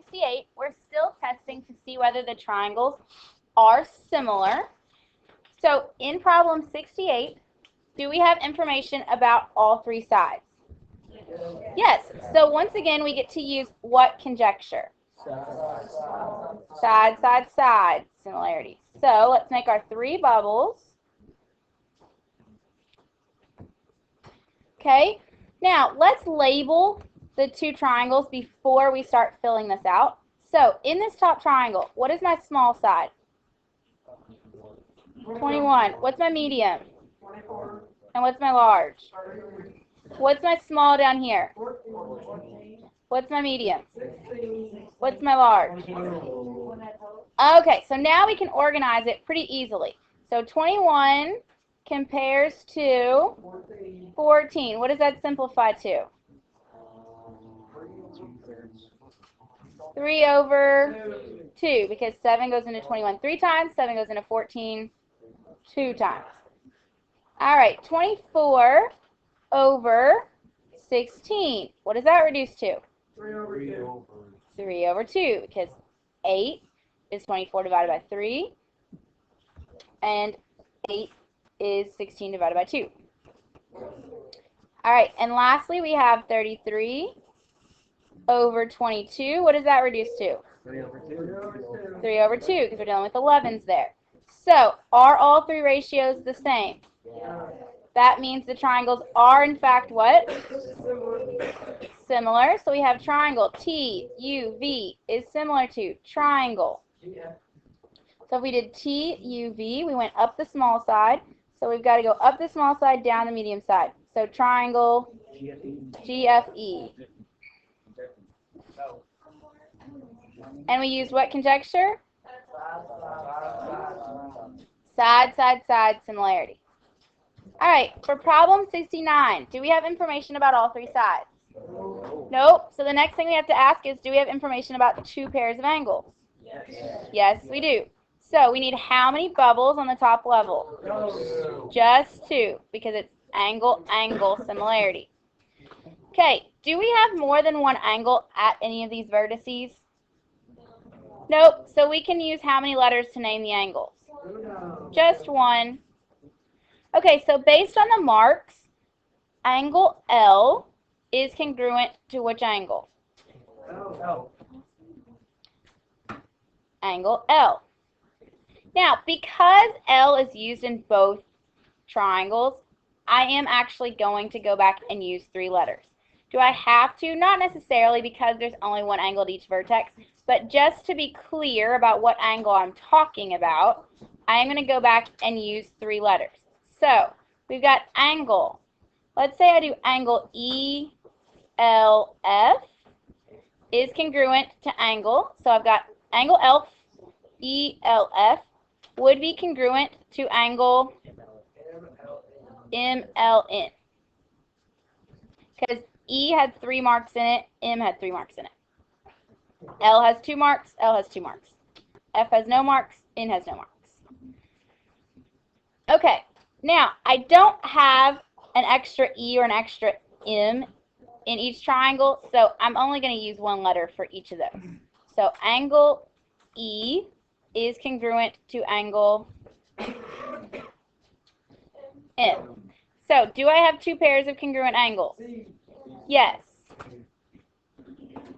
68, we're still testing to see whether the triangles are similar. So in problem 68, do we have information about all three sides? Yes. So once again, we get to use what conjecture? Side, side, side similarity. So let's make our three bubbles. Okay. Now let's label the two triangles before we start filling this out. So in this top triangle, what is my small side? 21. What's my medium? 24. And what's my large? 30. What's my small down here? 14. What's my medium? 16. What's my large? 20. Okay, so now we can organize it pretty easily. So 21 compares to 14. What does that simplify to? 3 over 2, because 7 goes into 21 3 times, 7 goes into 14 2 times. All right, 24 over 16. What does that reduce to? 3 over 2. 3 over 2, because 8 is 24 divided by 3, and 8 is 16 divided by 2. All right, and lastly, we have 33 over 22. What does that reduce to? 3 over 2. 3 over 2, because we're dealing with 11s there. So, are all three ratios the same? Yeah. That means the triangles are, in fact, what? Similar. So we have triangle TUV is similar to triangle. Yeah. So if we did TUV, we went up the small side. So we've got to go up the small side, down the medium side. So triangle GFE. And we use what conjecture? Side, side, side similarity. All right, for problem 69, do we have information about all three sides? Nope. So the next thing we have to ask is, do we have information about two pairs of angles? Yes. Yes, we do. So we need how many bubbles on the top level? Just two, because it's angle, angle similarity. Okay, do we have more than one angle at any of these vertices? Nope. So we can use how many letters to name the angles? Just one. Okay, so based on the marks, angle L is congruent to which angle? Angle L. Now, because L is used in both triangles, I am actually going to go back and use three letters. Do I have to? Not necessarily, because there's only one angle at each vertex, but just to be clear about what angle I'm talking about, I am going to go back and use three letters. So, we've got angle. Let's say I do angle ELF is congruent to angle. So I've got angle ELF would be congruent to angle MLN. Because E had 3 marks in it, M had 3 marks in it. L has 2 marks, L has 2 marks. F has no marks, N has no marks. Okay. Now, I don't have an extra E or an extra M in each triangle, so I'm only going to use one letter for each of those. So angle E is congruent to angle M. So do I have two pairs of congruent angles? Yes.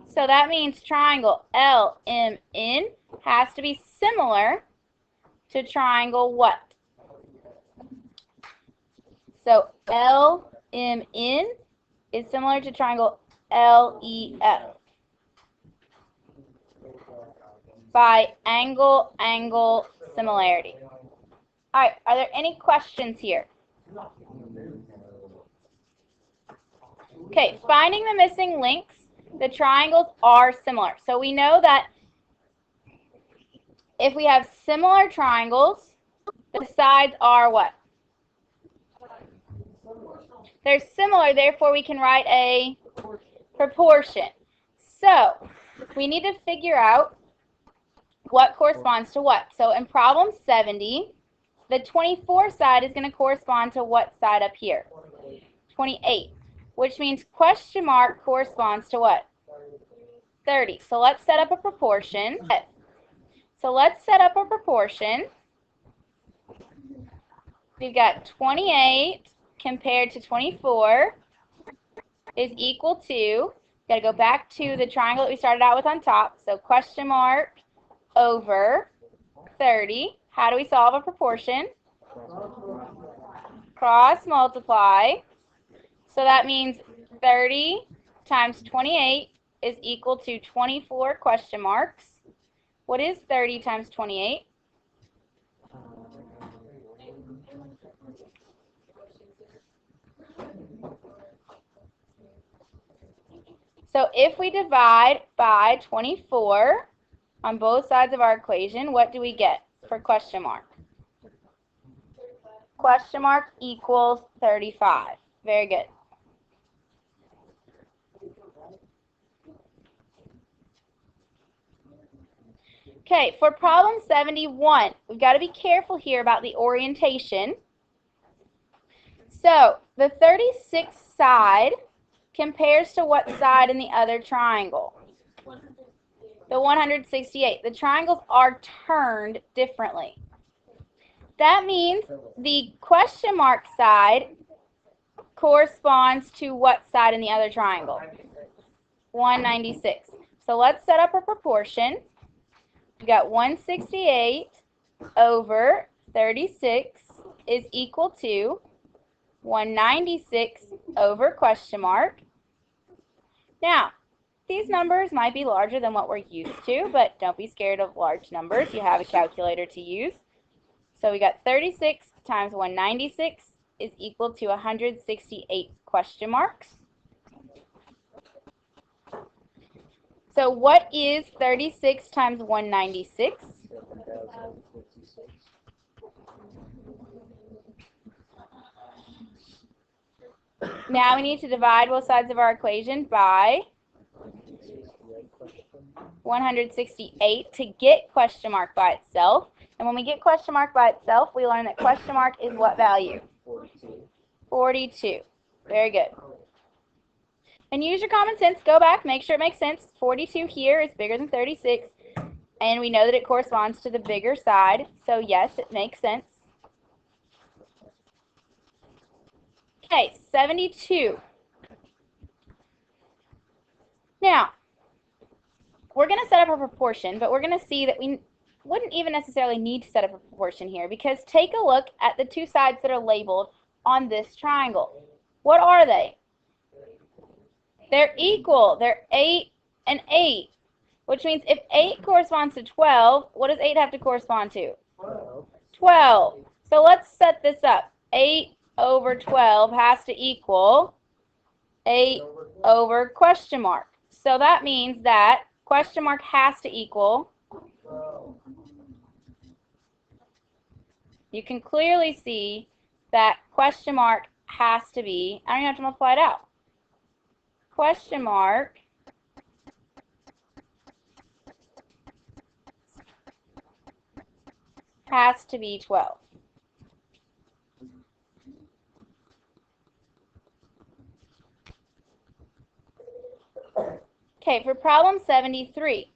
So that means triangle LMN has to be similar to triangle what? So LMN is similar to triangle LEF by angle-angle similarity. All right, are there any questions here? Okay, finding the missing links, the triangles are similar. So we know that if we have similar triangles, the sides are what? They're similar, therefore we can write a proportion. So we need to figure out what corresponds to what. So in problem 70, the 24 side is going to correspond to what side up here? 28, which means question mark corresponds to what? 30. So let's set up a proportion. So let's set up a proportion. We've got 28 compared to 24 is equal to, got to go back to the triangle that we started out with on top. So question mark over 30. How do we solve a proportion? Cross multiply. So that means 30 times 28 is equal to 24 question marks. What is 30 times 28? So if we divide by 24 on both sides of our equation, what do we get for question mark? Question mark equals 35. Very good. Okay, for problem 71, we've got to be careful here about the orientation. So the 36 side compares to what side in the other triangle? The 168. The triangles are turned differently. That means the question mark side corresponds to what side in the other triangle? 196. So let's set up a proportion. We've got 168 over 36 is equal to 196 over question mark. Now, these numbers might be larger than what we're used to, but don't be scared of large numbers. You have a calculator to use. So we got 36 times 196 is equal to 168 question marks. So what is 36 times 196? Now we need to divide both sides of our equation by 168 to get question mark by itself. And when we get question mark by itself, we learn that question mark is what value? 42. Very good. And use your common sense. Go back, make sure it makes sense. 42 here is bigger than 36. And we know that it corresponds to the bigger side. So yes, it makes sense. Okay, 72. Now, we're going to set up a proportion, but we're going to see that we wouldn't even necessarily need to set up a proportion here, because take a look at the two sides that are labeled on this triangle. What are they? They're equal. They're 8 and 8, which means if 8 corresponds to 12, what does 8 have to correspond to? 12. So let's set this up. 8 over 12 has to equal 8 over question mark. So that means that question mark has to equal, you can clearly see that question mark has to be, I don't even have to multiply it out. Question mark has to be 12. Okay, for problem 73,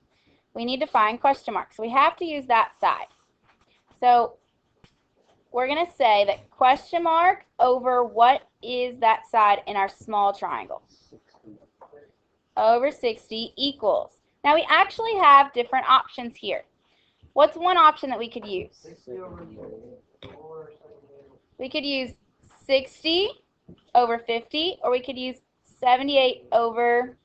we need to find question mark. So we have to use that side. So we're going to say that question mark over what is that side in our small triangle? Over 60 equals. Now we actually have different options here. What's one option that we could use? We could use 60 over 50, or we could use 78 over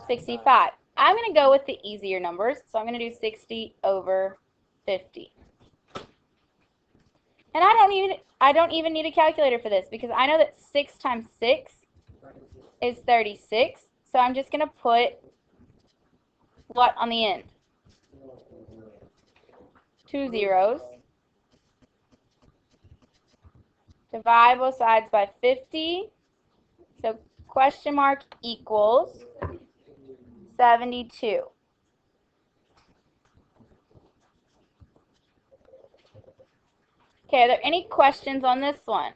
65. I'm going to go with the easier numbers, so I'm going to do 60 over 50. And I don't even need a calculator for this, because I know that 6 times 6 is 36. So I'm just going to put what on the end? 2 zeros. Divide both sides by 50. So question mark equals 72. Okay, are there any questions on this one?